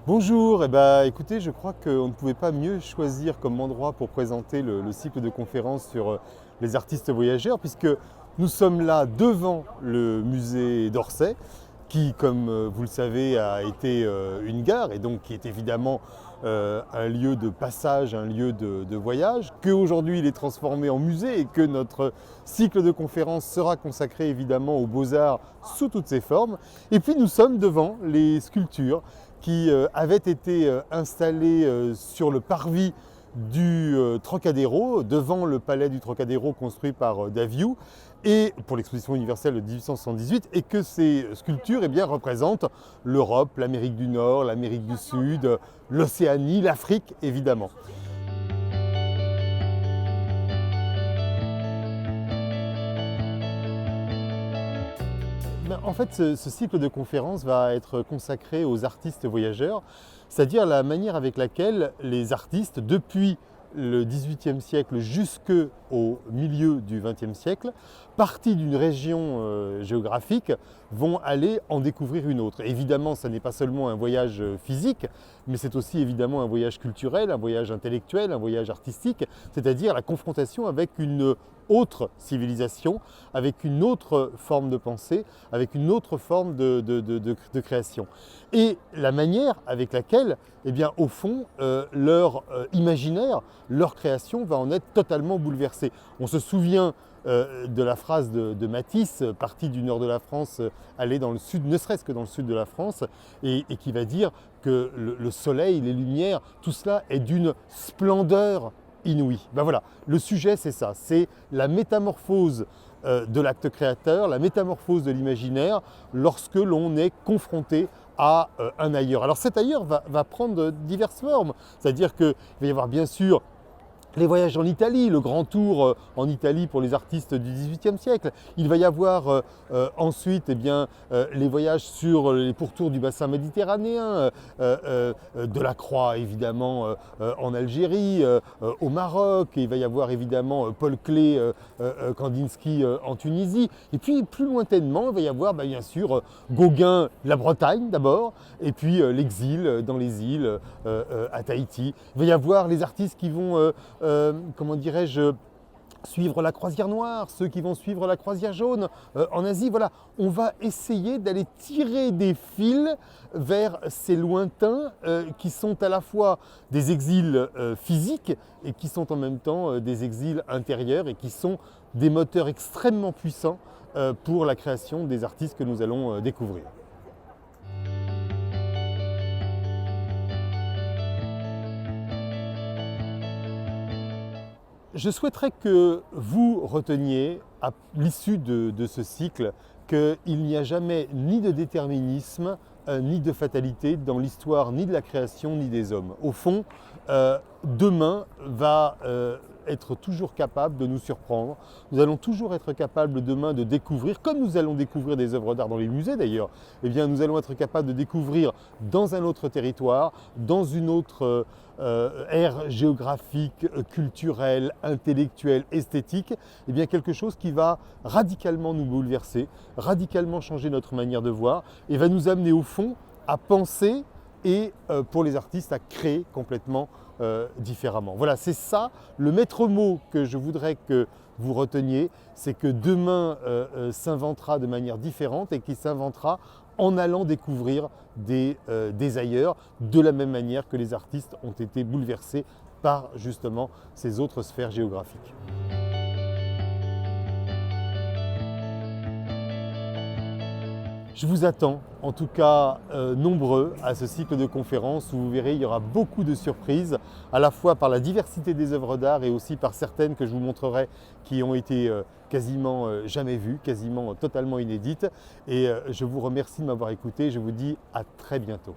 Bonjour, écoutez, je crois qu'on ne pouvait pas mieux choisir comme endroit pour présenter le cycle de conférences sur les artistes voyageurs, puisque nous sommes là devant le musée d'Orsay, qui, comme vous le savez, a été une gare et donc qui est évidemment un lieu de passage, un lieu de voyage, qu'aujourd'hui il est transformé en musée et que notre cycle de conférences sera consacré évidemment aux beaux-arts sous toutes ses formes. Et puis nous sommes devant les sculptures qui avaient été installées sur le parvis du Trocadéro, devant le palais du Trocadéro construit par Daviou, et pour l'exposition universelle de 1878, et que ces sculptures représentent l'Europe, l'Amérique du Nord, l'Amérique du Sud, l'Océanie, l'Afrique évidemment. En fait, ce cycle de conférences va être consacré aux artistes voyageurs, c'est-à-dire la manière avec laquelle les artistes, depuis le XVIIIe siècle jusqu'au milieu du XXe siècle, partis d'une région géographique, vont aller en découvrir une autre. Évidemment, ce n'est pas seulement un voyage physique, mais c'est aussi évidemment un voyage culturel, un voyage intellectuel, un voyage artistique, c'est-à-dire la confrontation avec une autre civilisation, avec une autre forme de pensée, avec une autre forme de création. Et la manière avec laquelle, au fond, leur imaginaire, leur création va en être totalement bouleversée. On se souvient de la phrase de Matisse, parti du nord de la France, aller dans le sud, ne serait-ce que dans le sud de la France, et qui va dire que le soleil, les lumières, tout cela est d'une splendeur inouïe. Voilà, le sujet c'est ça, c'est la métamorphose de l'acte créateur, la métamorphose de l'imaginaire lorsque l'on est confronté à un ailleurs. Alors cet ailleurs va prendre diverses formes, c'est-à-dire qu'il va y avoir bien sûr les voyages en Italie, le grand tour en Italie pour les artistes du XVIIIe siècle. Il va y avoir ensuite les voyages sur les pourtours du bassin méditerranéen, Delacroix évidemment en Algérie, au Maroc. Et il va y avoir évidemment Paul Klee, Kandinsky en Tunisie. Et puis plus lointainement, il va y avoir bien sûr Gauguin, la Bretagne d'abord, et puis l'exil dans les îles à Tahiti. Il va y avoir les artistes qui vont suivre la croisière noire, ceux qui vont suivre la croisière jaune en Asie. Voilà, on va essayer d'aller tirer des fils vers ces lointains qui sont à la fois des exils physiques et qui sont en même temps des exils intérieurs et qui sont des moteurs extrêmement puissants pour la création des artistes que nous allons découvrir. Je souhaiterais que vous reteniez, à l'issue de ce cycle, qu'il n'y a jamais ni de déterminisme, ni de fatalité dans l'histoire ni de la création, ni des hommes. Au fond, demain va être toujours capable de nous surprendre. Nous allons toujours être capables demain de découvrir, comme nous allons découvrir des œuvres d'art dans les musées d'ailleurs, nous allons être capables de découvrir dans un autre territoire, dans une autre ère géographique, culturelle, intellectuelle, esthétique, quelque chose qui va radicalement nous bouleverser, radicalement changer notre manière de voir et va nous amener au fond à penser et pour les artistes à créer complètement différemment. Voilà, c'est ça le maître mot que je voudrais que vous reteniez, c'est que demain s'inventera de manière différente et qu'il s'inventera en allant découvrir des ailleurs, de la même manière que les artistes ont été bouleversés par justement ces autres sphères géographiques. Je vous attends, en tout cas nombreux, à ce cycle de conférences où vous verrez, il y aura beaucoup de surprises, à la fois par la diversité des œuvres d'art et aussi par certaines que je vous montrerai qui ont été quasiment jamais vues, quasiment totalement inédites. Et je vous remercie de m'avoir écouté, je vous dis à très bientôt.